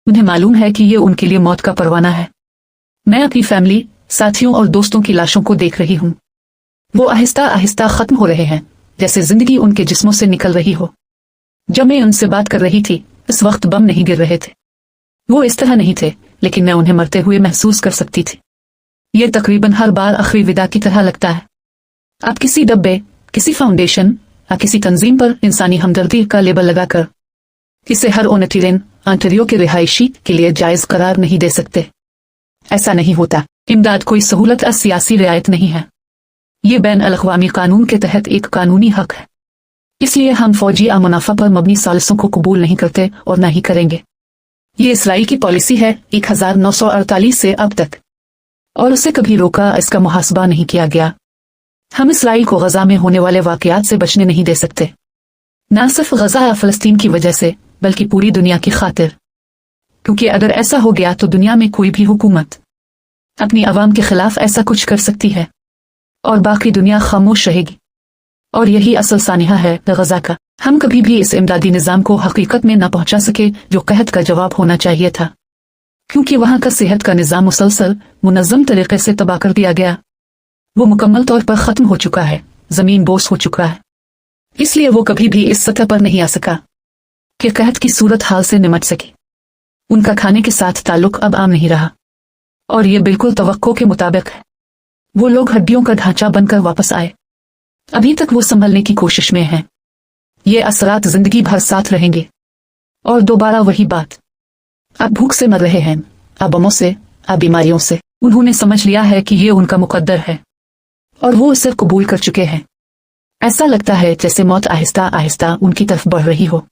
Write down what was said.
उन्हें मालूम है कि ये उनके लिए मौत का परवाना है। मैं अपनी फैमिली, साथियों और दोस्तों की लाशों को देख रही हूँ। वो आहिस्ता आहिस्ता खत्म हो रहे हैं, जैसे जिंदगी उनके जिस्मों से निकल रही हो। जब मैं उनसे बात कर रही थी, इस वक्त बम नहीं गिर रहे थे। वो इस तरह नहीं थे, लेकिन मैं उन्हें मरते हुए महसूस कर सकती थी। ये तकरीबन हर बार आखिरी विदा की तरह लगता है। आप किसी डब्बे, किसी फाउंडेशन या किसी तंजीम पर इंसानी हमदर्दी का लेबल लगाकर इसे हर ओनेटिरियन ऑन्टारियो के रिहायशी के लिए जायज करार नहीं दे सकते। ऐसा नहीं होता। इमदाद कोई सहूलत या सियासी रियायत नहीं है। ये बैन अल-अक़वामी कानून के तहत एक कानूनी हक है। इसलिए हम फौजी या मुनाफा पर मबनी सालिसों को कबूल नहीं करते और न ही करेंगे। ये इसराइल की पॉलिसी है 1948 से अब तक, और उसे कभी रोका, इसका मुहासबा नहीं किया गया। हम इसराइल को गजा में होने वाले वाक़यात से बचने नहीं दे सकते, न सिर्फ गजा या फ़लस्तीन की वजह से, बल्कि पूरी दुनिया की खातिर। क्योंकि अगर ऐसा हो गया तो दुनिया में कोई भी हुकूमत अपनी आवाम के खिलाफ ऐसा कुछ कर सकती है और बाकी दुनिया खामोश रहेगी। और यही असल सानिया है गजा का। हम कभी भी इस इमदादी निज़ाम को हकीकत में न पहुंचा सके जो कहत का जवाब होना चाहिए था, क्योंकि वहां का सेहत का निज़ाम मुसलसल मुनज़्ज़म तरीके से तबाह कर दिया गया। वो मुकम्मल तौर पर ख़त्म हो चुका है, ज़मीन बोस हो चुका है। इसलिए वो कभी भी इस सतह पर नहीं आ सका कि कहत की सूरत हाल से निमट सके। उनका खाने के साथ ताल्लुक अब आम नहीं रहा, और ये बिल्कुल तवक्को के मुताबिक है। वो लोग हड्डियों का ढांचा बनकर वापस आए। अभी तक वो संभलने की कोशिश में हैं। ये असरात जिंदगी भर साथ रहेंगे। और दोबारा वही बात, अब भूख से मर रहे हैं, अब बमों से, अब बीमारियों से। उन्होंने समझ लिया है कि ये उनका मुकद्दर है, और वो इसे कबूल कर चुके हैं। ऐसा लगता है जैसे मौत आहिस्ता आहिस्ता उनकी तरफ बढ़ रही हो।